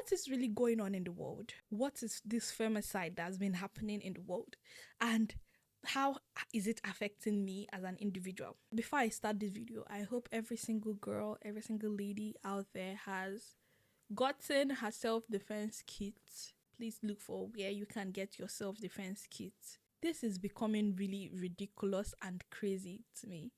what is really going on in the world? What is this femicide that's been happening in the world? And how is it affecting me as an individual? Before I start this video, I hope every single girl, every single lady out there has gotten her self-defense kit. Please look for where you can get your self-defense kit. This is becoming really ridiculous and crazy to me.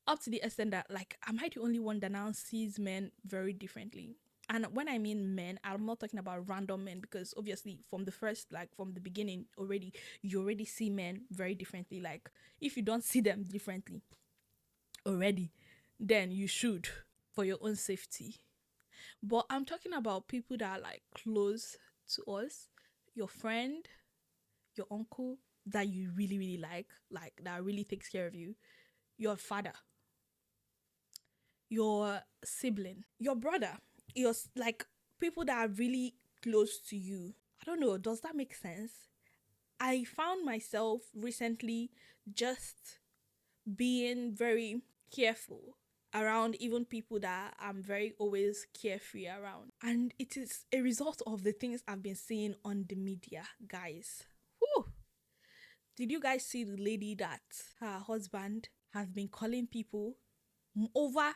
Up to the extent that, like, am I the only one that now sees men very differently? And when I mean men, I'm not talking about random men, because obviously from the beginning already, you already see men very differently. Like, if you don't see them differently already, then you should, for your own safety. But I'm talking about people that are like close to us, your friend, your uncle that you really, really like that really takes care of you, your father, your sibling, your brother, your like people that are really close to you. I don't know, does that make sense? I found myself recently just being very careful around even people that I'm very always carefree around. And it is a result of the things I've been seeing on the media, guys. Whew. Did you guys see the lady that her husband has been calling people, over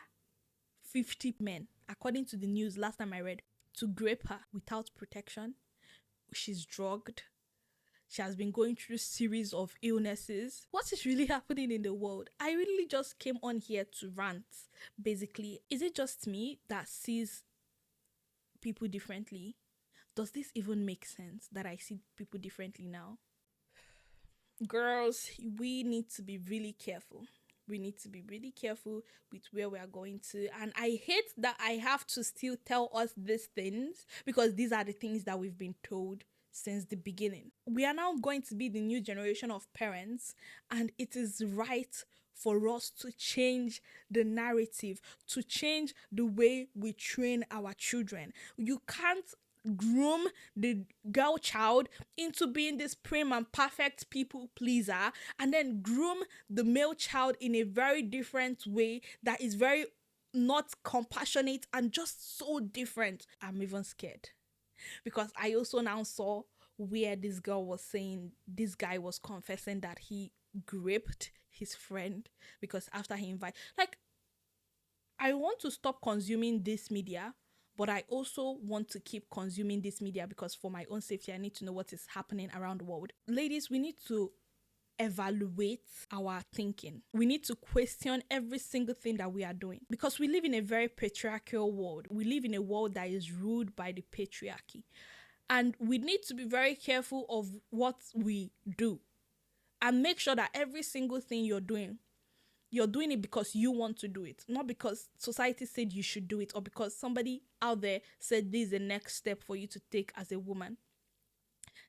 50 men, according to the news last time I read, to grape her without protection? She's drugged. She has been going through a series of illnesses. What is really happening in the world? I really just came on here to rant. Basically, is it just me that sees people differently? Does this even make sense that I see people differently now? Girls, we need to be really careful. We need to be really careful with where we are going to. And I hate that I have to still tell us these things, because these are the things that we've been told since the beginning. We are now going to be the new generation of parents, and it is right for us to change the narrative, to change the way we train our children. You can't groom the girl child into being this prim and perfect people pleaser, and then groom the male child in a very different way that is very not compassionate and just so different. I'm even scared, because I also now saw where this girl was saying this guy was confessing that he raped his friend, because after he invited, like, I want to stop consuming this media, but I also want to keep consuming this media, because for my own safety, I need to know what is happening around the world. Ladies, we need to evaluate our thinking. We need to question every single thing that we are doing, because we live in a very patriarchal world. We live in a world that is ruled by the patriarchy, and we need to be very careful of what we do, and make sure that every single thing you're doing it because you want to do it, not because society said you should do it, or because somebody out there said this is the next step for you to take as a woman.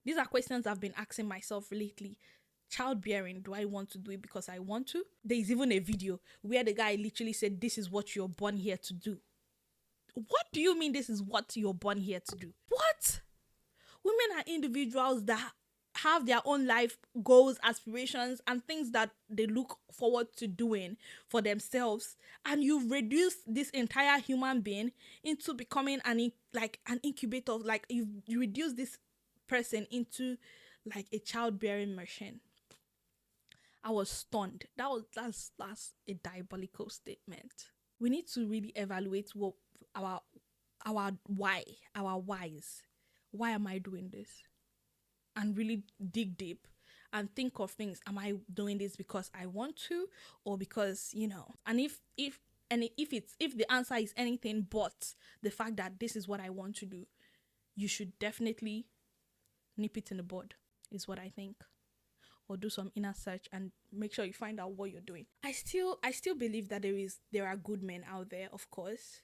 These are questions I've been asking myself lately. Childbearing, do I want to do it because I want to? There is even a video where the guy literally said, this is what you're born here to do. What do you mean this is what you're born here to do? What? Women are individuals that have their own life goals, aspirations, and things that they look forward to doing for themselves. And you've reduced this entire human being into becoming an incubator. Like, you reduce this person into like a childbearing machine. I was stunned. That's a diabolical statement. We need to really evaluate what our whys. Why am I doing this? And really dig deep and think of things. Am I doing this because I want to, or because, and if the answer is anything but the fact that this is what I want to do, you should definitely nip it in the bud, is what I think. Or do some inner search and make sure you find out what you're doing. I still believe that there are good men out there, of course.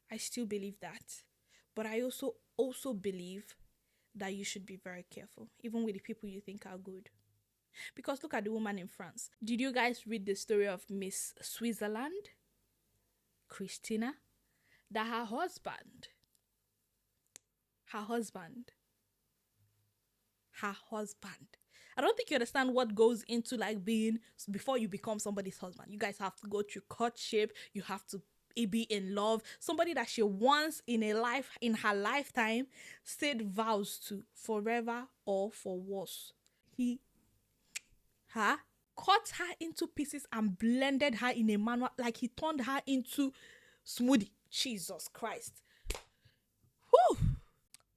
I still believe that. But I also believe that you should be very careful, even with the people you think are good. Because look at the woman in France. Did you guys read the story of Miss Switzerland, Christina? That her husband, I don't think you understand what goes into like being, before you become somebody's husband. You guys have to go through courtship. You have to be in love, somebody that she once in her lifetime said vows to forever or for worse. He her cut her into pieces and blended her in a manner like he turned her into smoothie. Jesus Christ. Whew.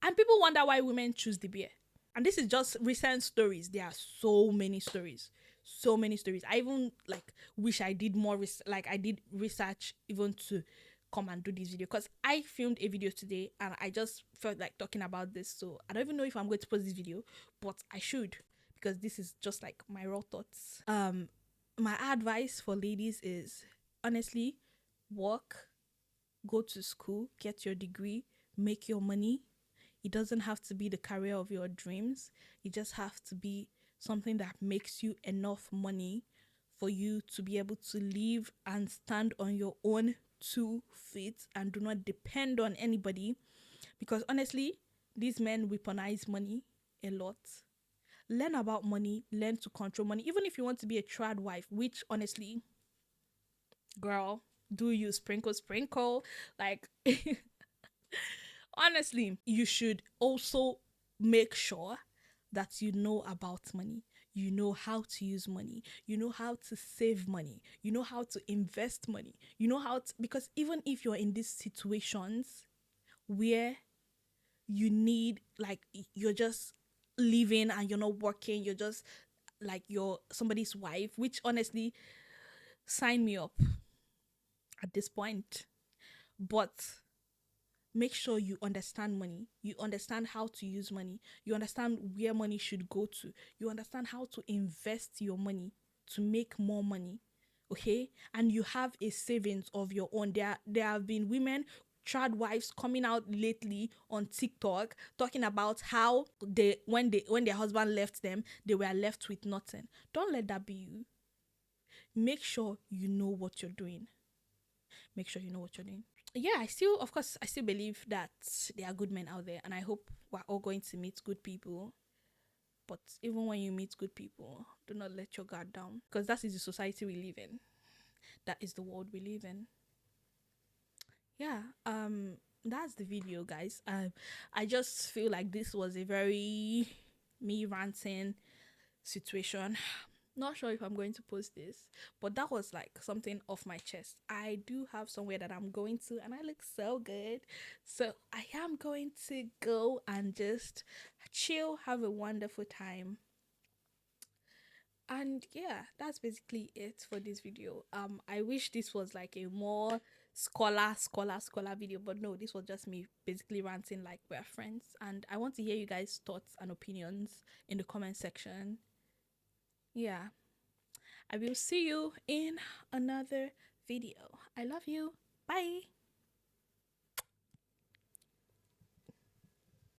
And people wonder why women choose the beer. And this is just recent stories. There are so many stories. So many stories. I even like wish I did more I did research even to come and do this video, because I filmed a video today and I just felt like talking about this. So I don't even know if I'm going to post this video, but I should, because this is just like my raw thoughts. My advice for ladies is, honestly, work, go to school, get your degree, make your money. It doesn't have to be the career of your dreams. It just has to be something that makes you enough money for you to be able to live and stand on your own 2 feet and do not depend on anybody. Because honestly, these men weaponize money a lot. Learn about money, learn to control money. Even if you want to be a trad wife, which honestly, girl, do you sprinkle? Like, honestly, you should also make sure that you know about money. You know how to use money. You know how to save money. You know how to invest money. You know how to, because even if you're in these situations where you need, like, you're just living and you're not working, you're just like you're somebody's wife, which honestly, sign me up at this point. But make sure you understand money. You understand how to use money. You understand where money should go to. You understand how to invest your money to make more money. Okay? And you have a savings of your own. There have been women, trad wives, coming out lately on TikTok talking about how when their husband left them, they were left with nothing. Don't let that be you. Make sure you know what you're doing. Make sure you know what you're doing. Yeah, of course, I still believe that there are good men out there, and I hope we're all going to meet good people. But even when you meet good people, do not let your guard down, because that is the society we live in. That is the world we live in. Yeah, that's the video, guys. I just feel like this was a very me ranting situation. Not sure if I'm going to post this, but that was like something off my chest. I do have somewhere that I'm going to, and I look so good. So I am going to go and just chill, have a wonderful time. And yeah, that's basically it for this video. I wish this was like a more scholar video, but no, this was just me basically ranting like we're friends. And I want to hear you guys' thoughts and opinions in the comment section. Yeah, I will see you in another video. I love you. Bye.